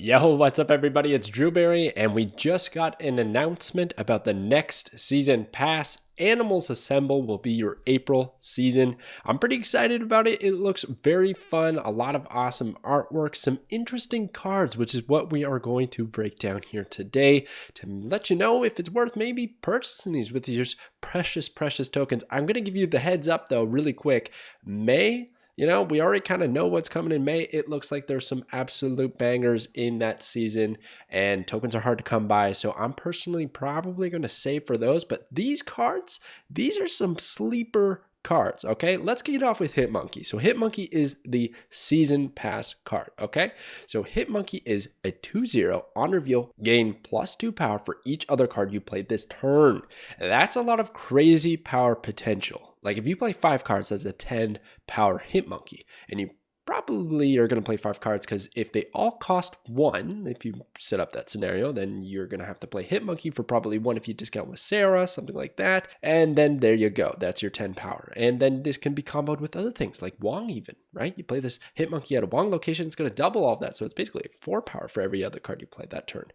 Yo, what's up everybody? It's Drewberry, and we just got an announcement about the next season pass. Animals Assemble will be your April season. I'm pretty excited about it. It looks very fun, a lot of awesome artwork, some interesting cards, which is what we are going to break down here today to let you know if it's worth maybe purchasing these with these precious tokens. I'm going to give you the heads up though really quick. May, we already kind of know what's coming in May. It looks like there's some absolute bangers in that season, and tokens are hard to come by. So I'm personally probably going to save for those. But these cards, these are some sleeper cards, okay? Let's kick it off with Hitmonkey. So Hitmonkey is the season pass card, okay? So Hitmonkey is a 2/0 on reveal, gain +2 power for each other card you played this turn. That's a lot of crazy power potential. Like if you play 5 cards, that's a 10 power Hitmonkey, and you probably are going to play 5 cards because if they all cost 1, if you set up that scenario, then you're going to have to play Hitmonkey for probably 1 if you discount with Sarah, something like that. And then there you go. That's your 10 power. And then this can be comboed with other things like Wong even, right? You play this Hitmonkey at a Wong location, it's going to double all of that. So it's basically 4 power for every other card you play that turn.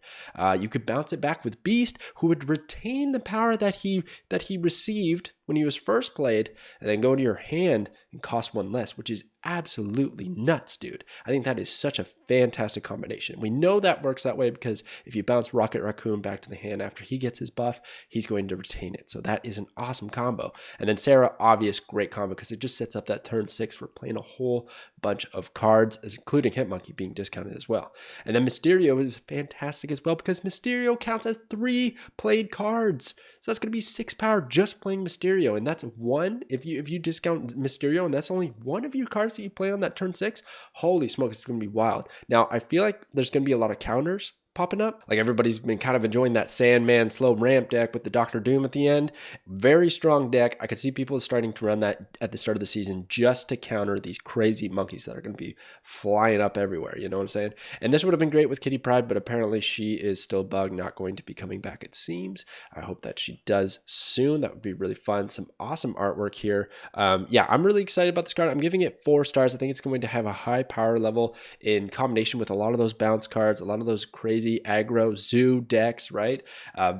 You could bounce it back with Beast, who would retain the power that he received when he was first played, and then go into your hand and cost 1 less, which is absolutely nuts, dude. I think that is such a fantastic combination. We know that works that way because if you bounce Rocket Raccoon back to the hand after he gets his buff, he's going to retain it. So that is an awesome combo. And then Sarah, obvious great combo because it just sets up that turn 6 for playing a whole bunch of cards, including Hitmonkey being discounted as well. And then Mysterio is fantastic as well because Mysterio counts as 3 played cards. So that's going to be 6 power just playing Mysterio. And that's 1, if you discount Mysterio, and that's only 1 of your cards that you play on that turn 6, holy smokes, it's going to be wild. Now, I feel like there's going to be a lot of counters popping up. Like everybody's been kind of enjoying that Sandman slow ramp deck with the Doctor Doom at the end. Very strong deck. I could see people starting to run that at the start of the season just to counter these crazy monkeys that are going to be flying up everywhere. You know what I'm saying? And this would have been great with Kitty Pryde, but apparently she is still bugged, not going to be coming back, it seems. I hope that she does soon. That would be really fun. Some awesome artwork here. Yeah, I'm really excited about this card. I'm giving it 4 stars. I think it's going to have a high power level in combination with a lot of those bounce cards, a lot of those crazy aggro zoo decks, right?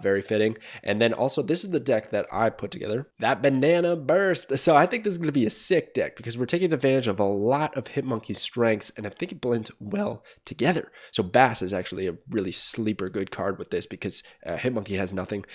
Very fitting. And then also, this is the deck that I put together, that Banana Burst. So I think this is going to be a sick deck because we're taking advantage of a lot of Hitmonkey's strengths, and I think it blends well together. So Bass is actually a really sleeper good card with this because Hitmonkey has nothing.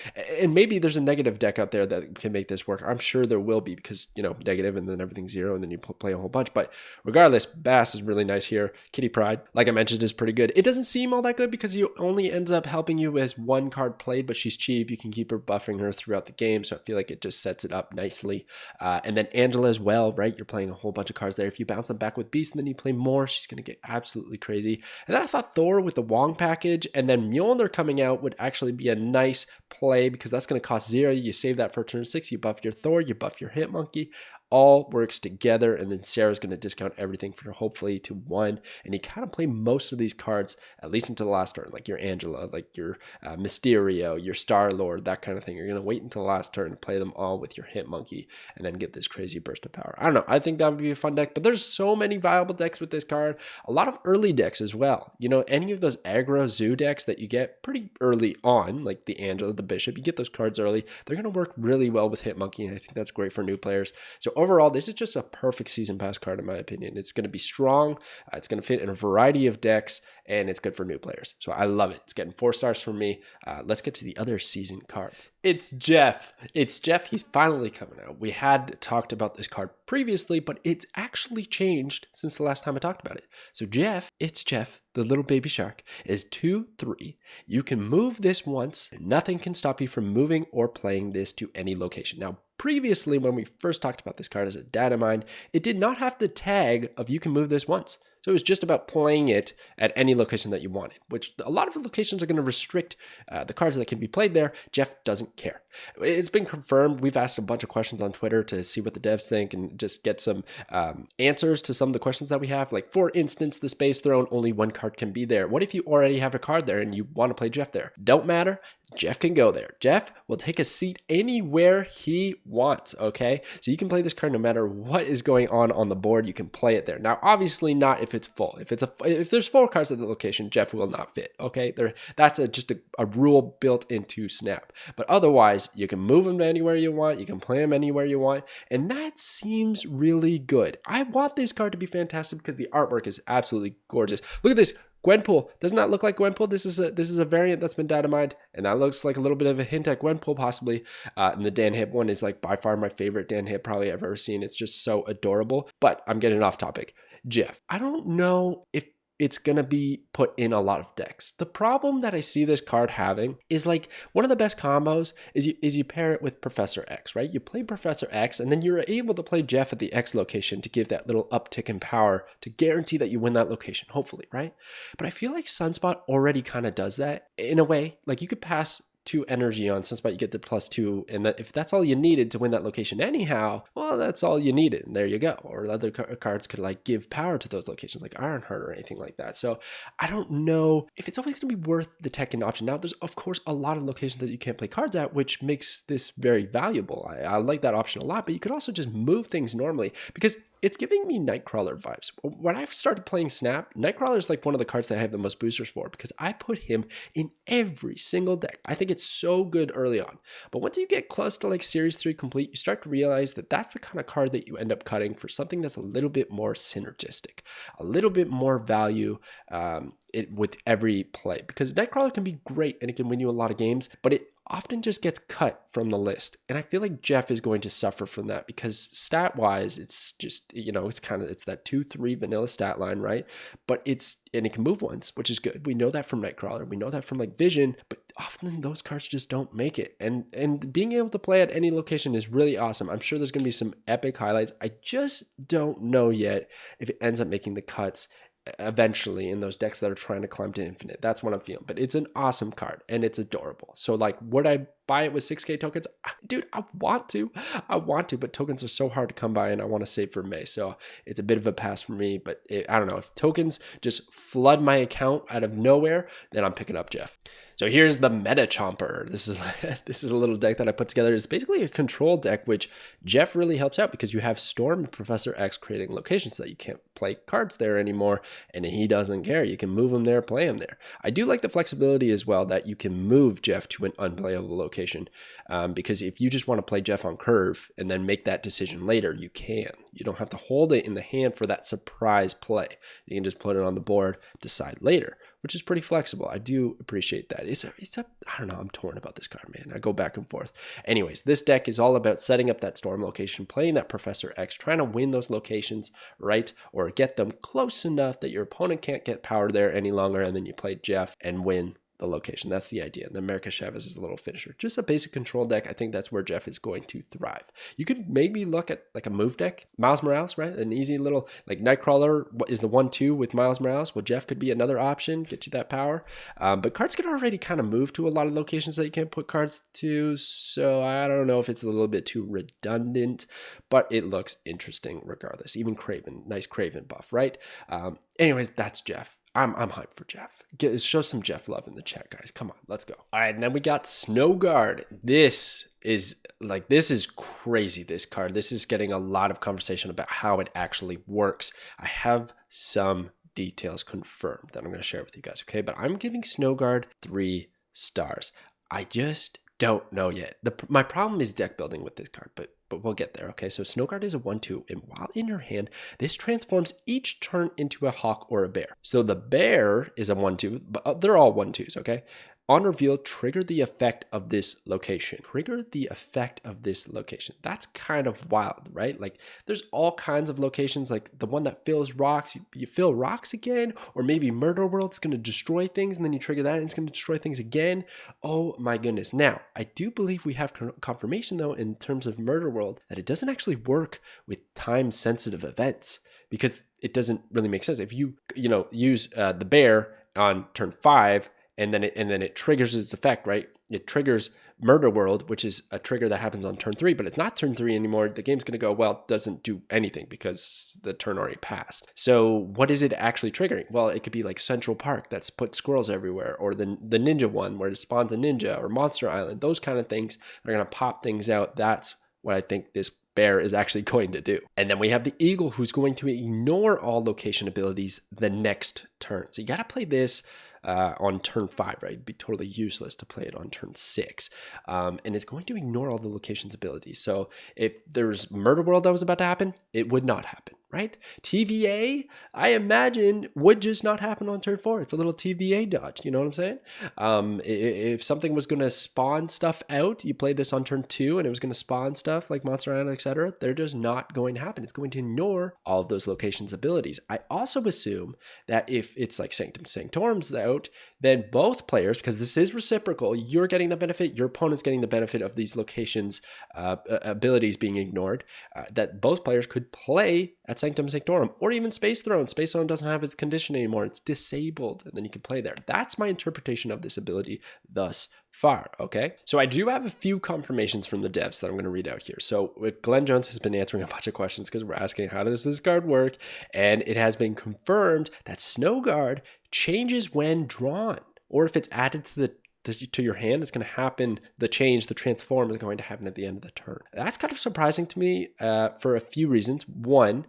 And maybe there's a negative deck out there that can make this work. I'm sure there will be because, negative and then everything's 0 and then you play a whole bunch. But regardless, Bass is really nice here. Kitty Pryde, like I mentioned, is pretty good. It doesn't seem all that good because you only ends up helping you as 1 card played, but she's cheap. You can keep her buffing her throughout the game, so I feel like it just sets it up nicely. And then Angela as well, right? You're playing a whole bunch of cards there. If you bounce them back with Beast and then you play more, she's going to get absolutely crazy. And then I thought Thor with the Wong package and then Mjolnir coming out would actually be a nice play because that's going to cost 0. You save that for turn 6. You buff your Thor, you buff your Hitmonkey. All works together, and then Sarah's going to discount everything for hopefully to 1, and you kind of play most of these cards at least until the last turn, like your Angela, like your Mysterio, your Star-Lord, that kind of thing. You're going to wait until the last turn to play them all with your Hitmonkey and then get this crazy burst of power. I don't know. I think that would be a fun deck, but there's so many viable decks with this card. A lot of early decks as well. Any of those aggro zoo decks that you get pretty early on, like the Angela, the Bishop, you get those cards early. They're going to work really well with Hitmonkey, and I think that's great for new players. So overall, this is just a perfect season pass card in my opinion. It's going to be strong. It's going to fit in a variety of decks, and it's good for new players. So I love it. It's getting 4 stars from me. Let's get to the other season cards. It's Jeff. He's finally coming out. We had talked about this card previously, but it's actually changed since the last time I talked about it. So Jeff, the little baby shark, is 2/3. You can move this once. Nothing can stop you from moving or playing this to any location. Now, previously, when we first talked about this card as a data mine, it did not have the tag of you can move this once. So it was just about playing it at any location that you wanted, which a lot of locations are going to restrict the cards that can be played there. Jeff doesn't care. It's been confirmed. We've asked a bunch of questions on Twitter to see what the devs think and just get some answers to some of the questions that we have. Like, for instance, the Space Throne, only 1 card can be there. What if you already have a card there and you want to play Jeff there? Don't matter. Jeff can go there. Jeff will take a seat anywhere he wants, okay? So you can play this card no matter what is going on the board. You can play it there. Now, obviously not if it's full. If there's 4 cards at the location, Jeff will not fit, okay? That's just a rule built into Snap. But otherwise, you can move him anywhere you want. You can play him anywhere you want. And that seems really good. I want this card to be fantastic because the artwork is absolutely gorgeous. Look at this. Gwenpool doesn't that look like Gwenpool? This is a variant that's been dynamite, and that looks like a little bit of a hint at Gwenpool possibly. And the Dan Hip one is like by far my favorite Dan Hip probably I've ever seen. It's just so adorable. But I'm getting off topic. Jeff, I don't know if it's going to be put in a lot of decks. The problem that I see this card having is like one of the best combos is you pair it with Professor X, right? You play Professor X and then you're able to play Jeff at the X location to give that little uptick in power to guarantee that you win that location, hopefully, right? But I feel like Sunspot already kind of does that in a way. Like you could pass 2 energy on Sunspot, you get the +2, and if that's all you needed to win that location anyhow, well, that's all you needed, and there you go. Or other cards could like give power to those locations, like Ironheart or anything like that. So I don't know if it's always going to be worth the Tekken option. Now, there's of course a lot of locations that you can't play cards at, which makes this very valuable. I like that option a lot, but you could also just move things normally because it's giving me Nightcrawler vibes. When I started playing Snap, Nightcrawler is like one of the cards that I have the most boosters for because I put him in every single deck. I think it's so good early on. But once you get close to like Series 3 complete, you start to realize that that's the kind of card that you end up cutting for something that's a little bit more synergistic, a little bit more value with every play. Because Nightcrawler can be great and it can win you a lot of games, but it often just gets cut from the list. And I feel like Jeff is going to suffer from that because stat wise, it's just, it's that 2-3 vanilla stat line, right? But and it can move once, which is good. We know that from Nightcrawler. We know that from like Vision, but often those cards just don't make it. And being able to play at any location is really awesome. I'm sure there's going to be some epic highlights. I just don't know yet if it ends up making the cuts eventually in those decks that are trying to climb to infinite. That's what I'm feeling. But it's an awesome card and it's adorable. So like, would I buy it with 6K tokens? Dude, I want to, but tokens are so hard to come by and I want to save for May. So it's a bit of a pass for me, but I don't know. If tokens just flood my account out of nowhere, then I'm picking up Jeff. So here's the Meta Chomper. This is a little deck that I put together. It's basically a control deck, which Jeff really helps out because you have Storm and Professor X creating locations that you can't play cards there anymore, and he doesn't care. You can move him there, play him there. I do like the flexibility as well that you can move Jeff to an unplayable location because if you just want to play Jeff on curve and then make that decision later, you can. You don't have to hold it in the hand for that surprise play. You can just put it on the board, decide later, which is pretty flexible. I do appreciate that. I don't know, I'm torn about this card, man. I go back and forth. Anyways, this deck is all about setting up that Storm location, playing that Professor X, trying to win those locations, right? Or get them close enough that your opponent can't get power there any longer, and then you play Jeff and win the location. That's the idea. And then America Chavez is a little finisher. Just a basic control deck. I think that's where Jeff is going to thrive. You could maybe look at like a move deck. Miles Morales, right? An easy little, like Nightcrawler is the 1-2 with Miles Morales. Well, Jeff could be another option, get you that power. But cards can already kind of move to a lot of locations that you can't put cards to. So I don't know if it's a little bit too redundant, but it looks interesting regardless. Even Craven, nice Craven buff, right? Anyways, that's Jeff. I'm hyped for Jeff. Show some Jeff love in the chat, guys. Come on, let's go. All right, and then we got SNOWGUARD. This is crazy, this card. This is getting a lot of conversation about how it actually works. I have some details confirmed that I'm going to share with you guys, okay? But I'm giving SNOWGUARD 3 stars. I just don't know yet. My problem is deck building with this card, but we'll get there, okay? So SNOWGUARD is a 1-2, and while in your hand, this transforms each turn into a hawk or a bear. So the bear is a 1-2, but they're all 1-2s, okay? On reveal, trigger the effect of this location. Trigger the effect of this location. That's kind of wild, right? Like there's all kinds of locations, like the one that fills rocks. You fill rocks again, or maybe Murder World is going to destroy things, and then you trigger that and it's going to destroy things again. Oh my goodness. Now, I do believe we have confirmation though in terms of Murder World that it doesn't actually work with time-sensitive events because it doesn't really make sense. If you use the bear on turn 5, and then it triggers its effect, right? it triggers Murder World, which is a trigger that happens on turn 3, but it's not turn 3 anymore. The game's going to go, well, it doesn't do anything because the turn already passed. So what is it actually triggering? Well, it could be like Central Park that's put squirrels everywhere, or the ninja one where it spawns a ninja, or Monster Island. Those kind of things are going to pop things out. That's what I think this bear is actually going to do. And then we have the eagle, who's going to ignore all location abilities the next turn. So you got to play this on turn 5, right? It'd be totally useless to play it on turn 6. And it's going to ignore all the locations abilities. So if there's Murder World that was about to happen, it would not happen, right? TVA, I imagine, would just not happen on turn 4. It's a little TVA dodge, you know what I'm saying? If something was going to spawn stuff out, you played this on turn 2 and it was going to spawn stuff like Monster Island, etc., they're just not going to happen. It's going to ignore all of those locations abilities. I also assume that if it's like Sanctum Sanctorum's out, then both players, because this is reciprocal, you're getting the benefit, your opponent's getting the benefit of these locations abilities being ignored, that both players could play at Sanctum Sanctorum, or even Space Throne. Space Throne doesn't have its condition anymore. It's disabled, and then you can play there. That's my interpretation of this ability thus far, okay? So I do have a few confirmations from the devs that I'm going to read out here. So Glenn Jones has been answering a bunch of questions because we're asking, how does this card work? And it has been confirmed that SNOWGUARD changes when drawn, or if it's added to your hand, it's going to happen. The transform is going to happen at the end of the turn. That's kind of surprising to me for a few reasons. One,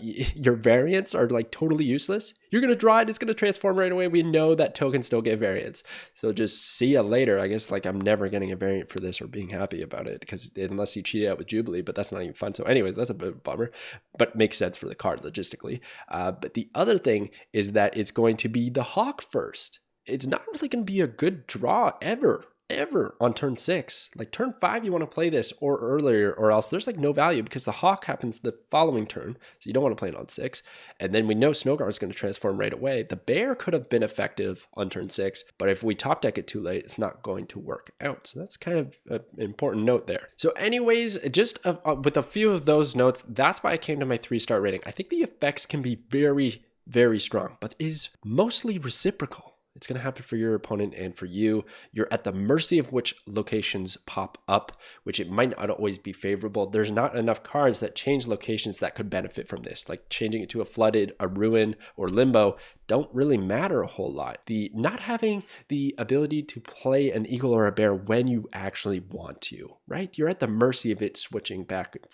your variants are like totally useless. You're going to draw it, it's going to transform right away. We know that tokens don't get variants. So just see ya later. I guess like I'm never getting a variant for this or being happy about it, because unless you cheat it out with Jubilee, but that's not even fun. So anyways, that's a bit of a bummer, but makes sense for the card logistically. But the other thing is that it's going to be the Hawk first. It's not really going to be a good draw ever on turn 6. Like turn 5, you want to play this or earlier, or else there's like no value because the Hawk happens the following turn. So you don't want to play it on 6. And then we know SNOWGUARD is going to transform right away. The bear could have been effective on turn 6, but if we top deck it too late, it's not going to work out. So that's kind of an important note there. So anyways, just with a few of those notes, that's why I came to my 3-star rating. I think the effects can be very, very strong, but it is mostly reciprocal. It's going to happen for your opponent and for you. You're at the mercy of which locations pop up, which it might not always be favorable. There's not enough cards that change locations that could benefit from this, like changing it to a flooded, a ruin, or limbo don't really matter a whole lot. The not having the ability to play an eagle or a bear when you actually want to, right? You're at the mercy of it switching back and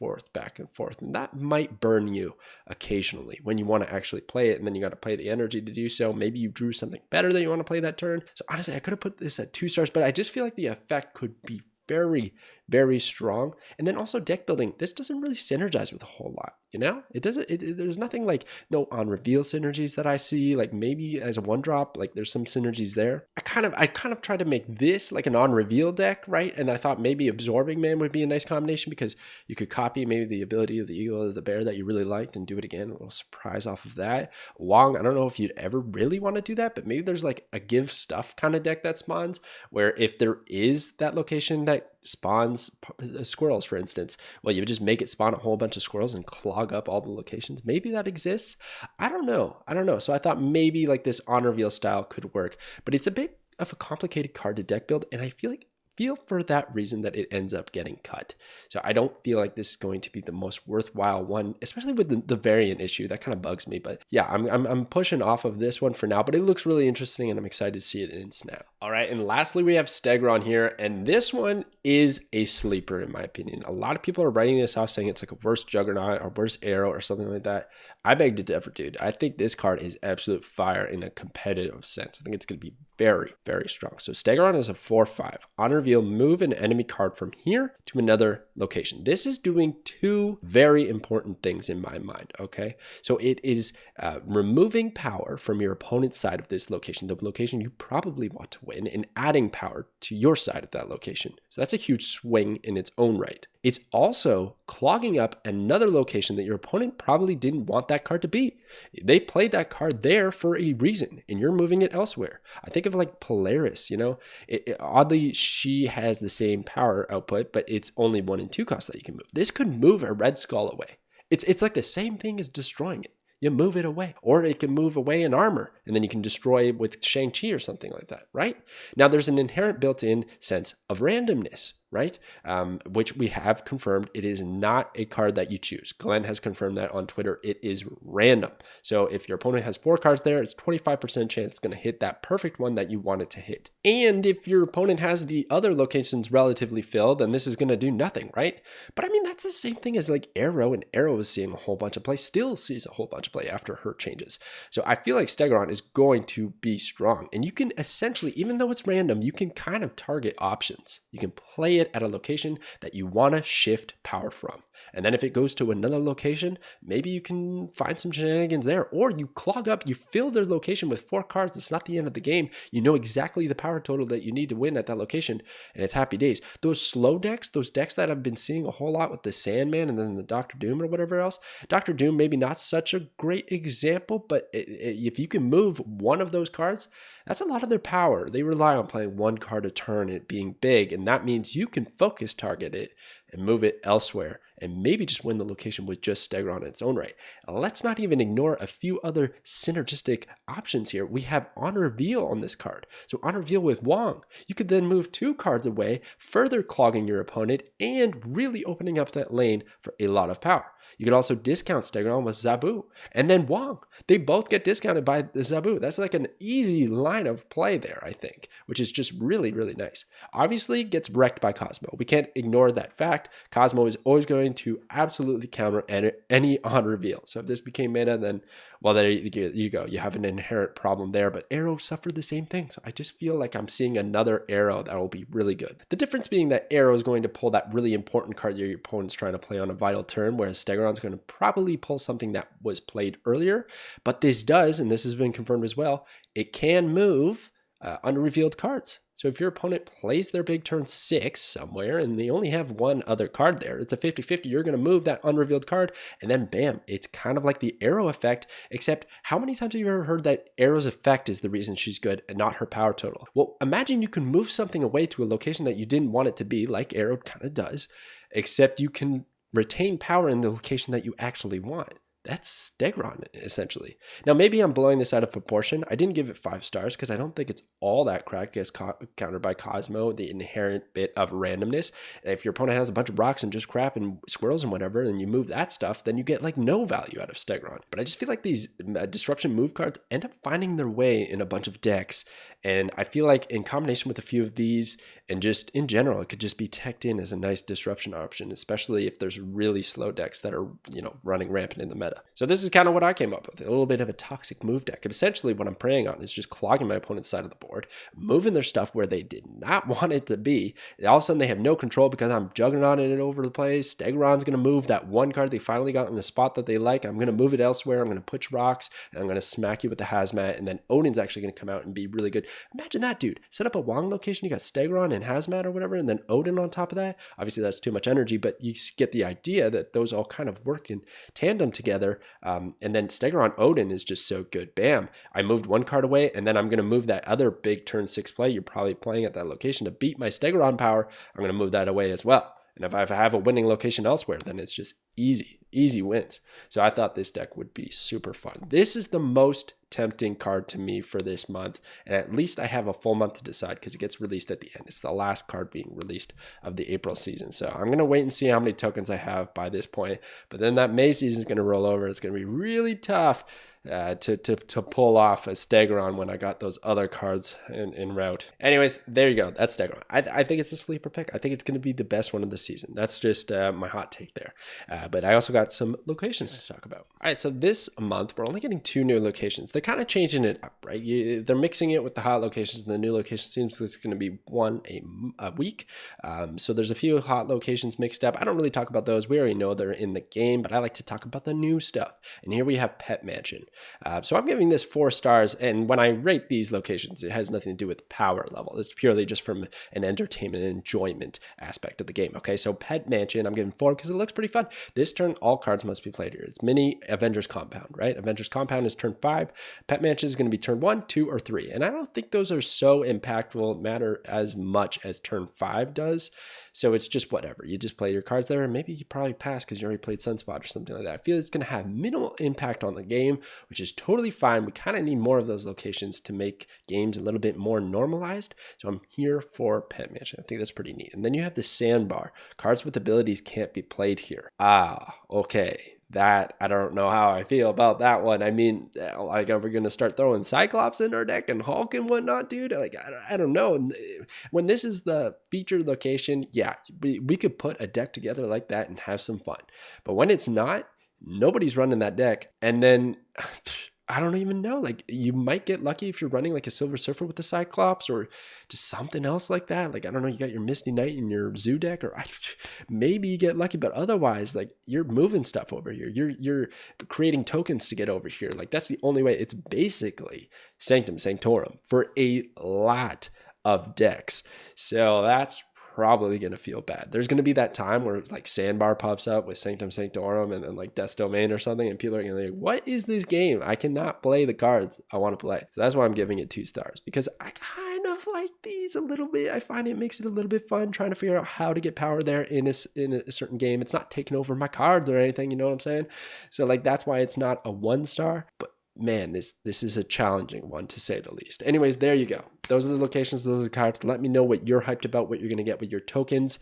forth, and that might burn you occasionally when you want to actually play it, and then you got to play the energy to do so. Maybe you drew something better that you want to play that turn. So honestly, I could have put this at 2 stars, but I just feel like the effect could be very, very strong. And then also deck building, this doesn't really synergize with a whole lot, you know? There's nothing like no on reveal synergies that I see. Like maybe as a 1-drop, like there's some synergies there. I kind of tried to make this like an on reveal deck, right? And I thought maybe Absorbing Man would be a nice combination because you could copy maybe the ability of the eagle or the bear that you really liked and do it again, a little surprise off of that. Wong, I don't know if you'd ever really want to do that, but maybe there's like a give stuff kind of deck that spawns where if there is that location that spawns squirrels, for instance, well, you would just make it spawn a whole bunch of squirrels and clog up all the locations. Maybe that exists. I don't know. So I thought maybe like this on reveal style could work, but it's a bit of a complicated card to deck build, and I feel for that reason that it ends up getting cut. So I don't feel like this is going to be the most worthwhile one, especially with the variant issue. That kind of bugs me, but yeah, I'm pushing off of this one for now, but it looks really interesting and I'm excited to see it in Snap. All right, and lastly, we have STEGRON here, and this one is a sleeper in my opinion. A lot of people are writing this off saying it's like a worse Juggernaut or worse Arrow or something like that. I beg to differ, dude. I think this card is absolute fire in a competitive sense. I think it's going to be very, very strong. So STEGRON is a 4/5. On reveal, move an enemy card from here to another location. This is doing 2 very important things in my mind, okay? So it is removing power from your opponent's side of this location, the location you probably want to win, and adding power to your side of that location. So that's a huge swing in its own right. It's also clogging up another location that your opponent probably didn't want that card to be. They played that card there for a reason, and you're moving it elsewhere. I think of like Polaris, you know, oddly, she has the same power output, but it's only 1 and 2 costs that you can move. This could move a Red Skull away. It's like the same thing as destroying it. you move it away. Or it can move away in armor, and then you can destroy it with Shang-Chi or something like that, right? Now, there's an inherent built-in sense of randomness, right? Which we have confirmed it is not a card that you choose. Glenn has confirmed that on Twitter. It is random. So if your opponent has 4 cards there, it's 25% chance it's going to hit that perfect one that you want it to hit. And if your opponent has the other locations relatively filled, then this is going to do nothing, right? But I mean, that's the same thing as like Arrow, and Arrow is seeing a whole bunch of play, still sees a whole bunch of play after her changes. So I feel like STEGRON is going to be strong. And you can essentially, even though it's random, you can kind of target options. You can play it at a location that you want to shift power from. And then if it goes to another location, maybe you can find some shenanigans there, or you clog up, you fill their location with 4 cards. It's not the end of the game. You know exactly the power total that you need to win at that location, and it's happy days. Those slow decks, those decks that I've been seeing a whole lot with the Sandman and then the Dr. Doom or whatever else, Dr. Doom maybe not such a great example, but if you can move one of those cards, that's a lot of their power. They rely on playing 1 card a turn and it being big, and that means you can focus target it and move it elsewhere, and maybe just win the location with just STEGRON in its own right. Let's not even ignore a few other synergistic options here. We have On Reveal on this card. So On Reveal with Wong, you could then move 2 cards away, further clogging your opponent and really opening up that lane for a lot of power. You could also discount STEGRON with Zabu and then Wong. They both get discounted by the Zabu. That's like an easy line of play there, I think, which is just really, really nice. Obviously, gets wrecked by Cosmo. We can't ignore that fact. Cosmo is always going to absolutely counter any On Reveal. So if this became meta, then, well, there you go. You have an inherent problem there, but Arrow suffered the same thing. So I just feel like I'm seeing another Arrow that will be really good. The difference being that Arrow is going to pull that really important card your opponent's trying to play on a vital turn, whereas STEGRON's going to probably pull something that was played earlier. But this does, and this has been confirmed as well, it can move unrevealed cards. So if your opponent plays their big turn 6 somewhere and they only have 1 other card there, it's a 50-50, you're going to move that unrevealed card, and then bam, it's kind of like the Arrow effect, except how many times have you ever heard that Arrow's effect is the reason she's good and not her power total? Well, imagine you can move something away to a location that you didn't want it to be, like Arrow kind of does, except you can retain power in the location that you actually want. That's STEGRON, essentially. Now, maybe I'm blowing this out of proportion. I didn't give it 5 stars because I don't think it's all that cracked as countered by Cosmo, the inherent bit of randomness. If your opponent has a bunch of rocks and just crap and squirrels and whatever, and you move that stuff, then you get like no value out of STEGRON. But I just feel like these disruption move cards end up finding their way in a bunch of decks. And I feel like in combination with a few of these, and just in general, it could just be teched in as a nice disruption option, especially if there's really slow decks that are, running rampant in the meta. So this is kind of what I came up with, a little bit of a toxic move deck. Essentially what I'm preying on is just clogging my opponent's side of the board, moving their stuff where they did not want it to be. All of a sudden they have no control because I'm juggernauting it over the place. STEGRON's going to move that 1 card they finally got in the spot that they like. I'm going to move it elsewhere. I'm going to push rocks, and I'm going to smack you with the Hazmat, and then Odin's actually going to come out and be really good. Imagine that, dude. Set up a Wong location. You got STEGRON and Hazmat or whatever, and then Odin on top of that. Obviously that's too much energy, but you get the idea that those all kind of work in tandem together. And then STEGRON Odin is just so good. Bam. I moved 1 card away, and then I'm going to move that other big turn 6 play you're probably playing at that location to beat my STEGRON power. I'm going to move that away as well. And if I have a winning location elsewhere, then it's just easy wins. So I thought this deck would be super fun. This is the most tempting card to me for this month, and at least I have a full month to decide because it gets released at the end. It's the last card being released of the April season. So I'm going to wait and see how many tokens I have by this point, but then that May season is going to roll over. It's going to be really tough to pull off a STEGRON when I got those other cards in route. Anyways, there you go. That's STEGRON. I think it's a sleeper pick. I think it's going to be the best one of the season. That's just my hot take there. But I also got some locations to talk about. All right, so this month we're only getting 2 new locations. They're kind of changing it up, right? They're mixing it with the hot locations, and the new location seems like it's going to be 1 a week. So there's a few hot locations mixed up. I don't really talk about those. We already know they're in the game, but I like to talk about the new stuff. And here we have Pet Mansion. So I'm giving this 4 stars. And when I rate these locations, it has nothing to do with power level. It's purely just from an entertainment and enjoyment aspect of the game. Okay, so Pet Mansion, I'm giving 4 because it looks pretty fun. This turn, all cards must be played here. It's mini Avengers Compound, right? Avengers Compound is turn 5. Pet Mansion is going to be turn 1, 2, or 3. And I don't think those are so impactful, matter as much as turn 5 does. So it's just whatever. You just play your cards there, and maybe you probably pass because you already played Sunspot or something like that. I feel it's going to have minimal impact on the game, which is totally fine. We kind of need more of those locations to make games a little bit more normalized. So I'm here for Pet Mansion. I think that's pretty neat. And then you have the Sandbar. Cards with abilities can't be played here. Okay. That, I don't know how I feel about that one. I mean, like, are we going to start throwing Cyclops in our deck and Hulk and whatnot, dude? Like, I don't know. When this is the featured location, yeah, we could put a deck together like that and have some fun. But when it's not, nobody's running that deck. And then I don't even know. Like, you might get lucky if you're running like a Silver Surfer with the Cyclops or just something else like that. Like, I don't know, you got your Misty Knight in your Zoo deck, or maybe you get lucky, but otherwise, like, you're moving stuff over here. You're creating tokens to get over here. Like, that's the only way. It's basically Sanctum Sanctorum for a lot of decks. So that's probably going to feel bad. There's going to be that time where like Sandbar pops up with Sanctum Sanctorum and then like Death's Domain or something, and people are going to be like, what is this game? I cannot play the cards I want to play. So that's why I'm giving it 2 stars, because I kind of like these a little bit. I find it makes it a little bit fun trying to figure out how to get power there in a certain game. It's not taking over my cards or anything, you know what I'm saying? So like, that's why it's not a 1 star, but man, this is a challenging one to say the least. Anyways, there you go. Those are the locations, those are the cards. Let me know what you're hyped about, what you're going to get with your tokens.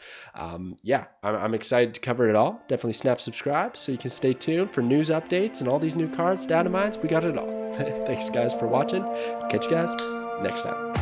Yeah, I'm excited to cover it all. Definitely snap subscribe so you can stay tuned for news updates and all these new cards, data mines. We got it all. Thanks guys for watching. Catch you guys next time.